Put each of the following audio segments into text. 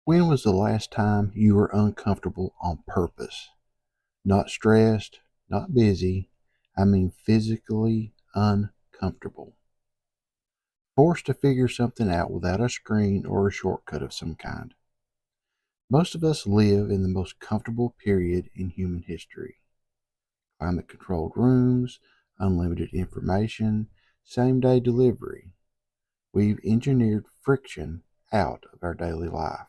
When was the last time you were uncomfortable on purpose? Not stressed, not busy, I mean physically uncomfortable. Forced to figure something out without a screen or a shortcut of some kind. Most of us live in the most comfortable period in human history. Climate controlled rooms, unlimited information, same day delivery. We've engineered friction out of our daily life.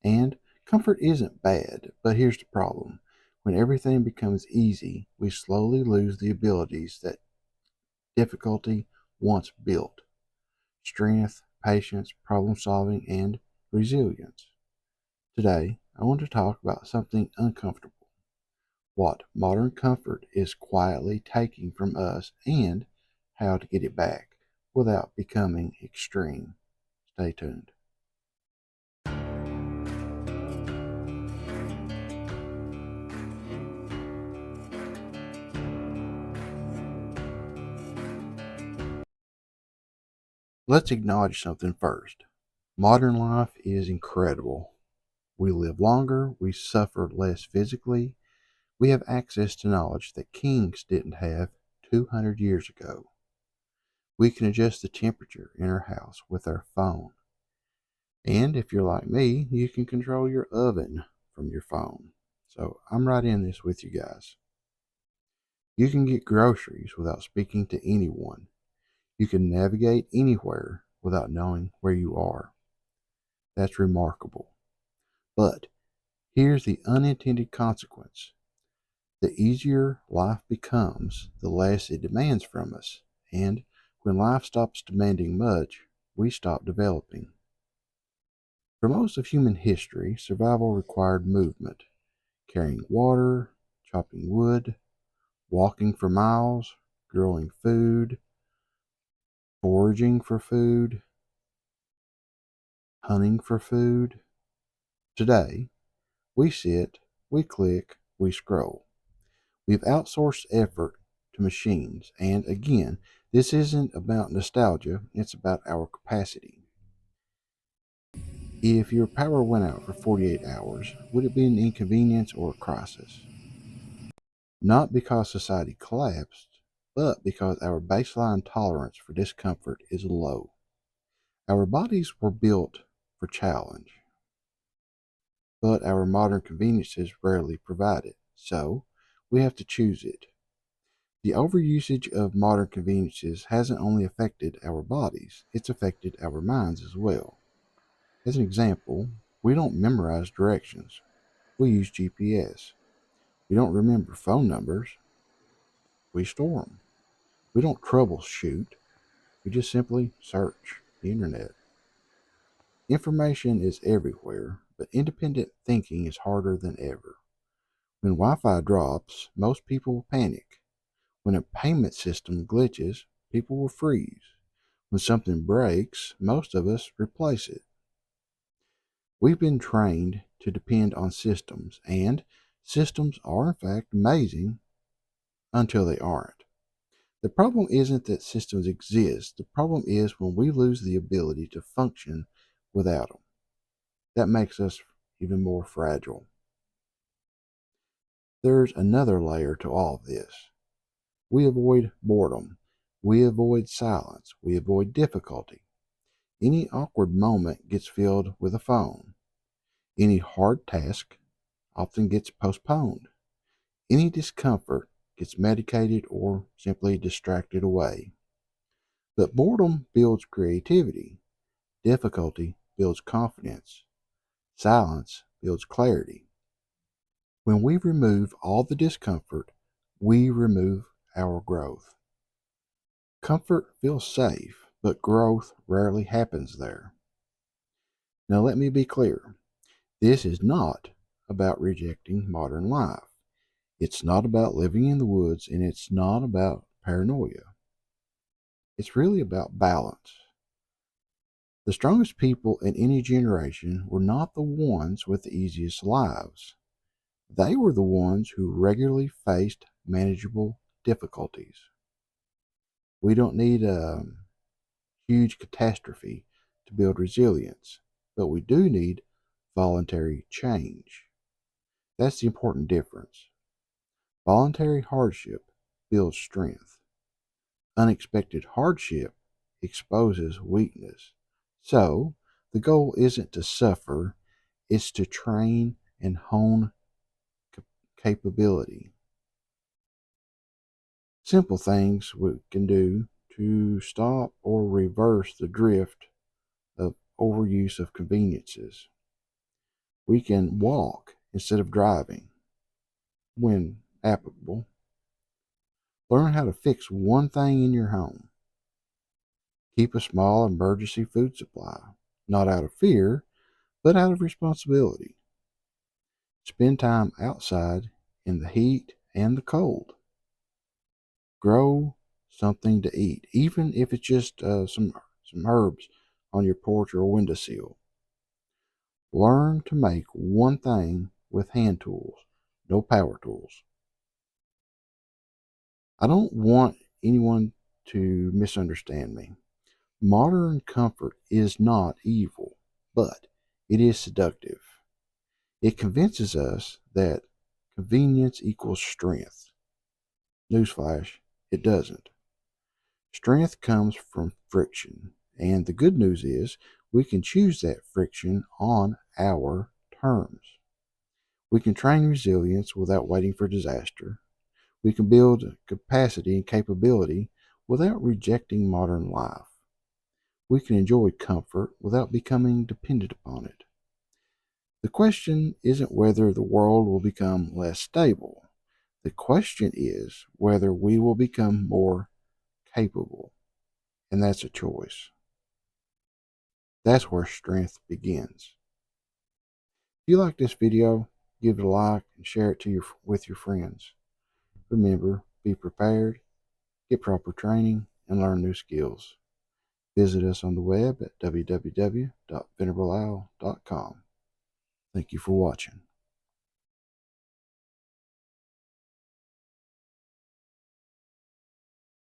And comfort isn't bad, but here's the problem. When everything becomes easy, we slowly lose the abilities that difficulty once built: strength, patience, problem solving, and resilience. Today, I want to talk about something uncomfortable: what modern comfort is quietly taking from us and how to get it back without becoming extreme. Stay tuned. Let's acknowledge something first. Modern life is incredible. We live longer, we suffer less physically, we have access to knowledge that kings didn't have 200 years ago. We can adjust the temperature in our house with our phone. And if you're like me, you can control your oven from your phone. So I'm right in this with you guys. You can get groceries without speaking to anyone. You can navigate anywhere without knowing where you are. That's remarkable. But here's the unintended consequence. The easier life becomes, the less it demands from us. And when life stops demanding much, we stop developing. For most of human history, survival required movement: carrying water, chopping wood, walking for miles, growing food, foraging for food, hunting for food. Today, we sit, we click, we scroll. We've outsourced effort to machines, and again, this isn't about nostalgia, it's about our capacity. If your power went out for 48 hours, would it be an inconvenience or a crisis? Not because society collapsed, but because our baseline tolerance for discomfort is low. Our bodies were built for challenge, but our modern conveniences rarely provide it, so we have to choose it. The overusage of modern conveniences hasn't only affected our bodies, it's affected our minds as well. As an example, we don't memorize directions, we use GPS. We don't remember phone numbers, we store them. We don't troubleshoot, we just simply search the internet. Information is everywhere, but independent thinking is harder than ever. When Wi Fi drops, most people panic. When a payment system glitches, people will freeze. When something breaks, most of us replace it. We've been trained to depend on systems, and systems are in fact amazing until they aren't. The problem isn't that systems exist, the problem is when we lose the ability to function without them. That makes us even more fragile. There's another layer to all of this. We avoid boredom. We avoid silence. We avoid difficulty. Any awkward moment gets filled with a phone. Any hard task often gets postponed. Any discomfort gets medicated or simply distracted away. But boredom builds creativity. Difficulty builds confidence. Silence builds clarity. When we remove all the discomfort, we remove our growth. Comfort feels safe, but growth rarely happens there. Now, let me be clear. This is not about rejecting modern life. It's not about living in the woods, and it's not about paranoia. It's really about balance. The strongest people in any generation were not the ones with the easiest lives. They were the ones who regularly faced manageable difficulties. We don't need a huge catastrophe to build resilience, but we do need voluntary change. That's the important difference. Voluntary hardship builds strength. Unexpected hardship exposes weakness. So, the goal isn't to suffer, it's to train and hone capability. Simple things we can do to stop or reverse the drift of overuse of conveniences. We can walk instead of driving when applicable. Learn how to fix one thing in your home. Keep a small emergency food supply, not out of fear, but out of responsibility. Spend time outside in the heat and the cold. Grow something to eat, even if it's just some herbs on your porch or windowsill. Learn to make one thing with hand tools, no power tools. I don't want anyone to misunderstand me. Modern comfort is not evil, but it is seductive. It convinces us that convenience equals strength. Newsflash, it doesn't. Strength comes from friction, and the good news is we can choose that friction on our terms. We can train resilience without waiting for disaster. We can build capacity and capability without rejecting modern life. We can enjoy comfort without becoming dependent upon it. The question isn't whether the world will become less stable. The question is whether we will become more capable. And that's a choice. That's where strength begins. If you like this video, give it a like and share it with your friends. Remember, be prepared, get proper training, and learn new skills. Visit us on the web at www.venerableowl.com. Thank you for watching.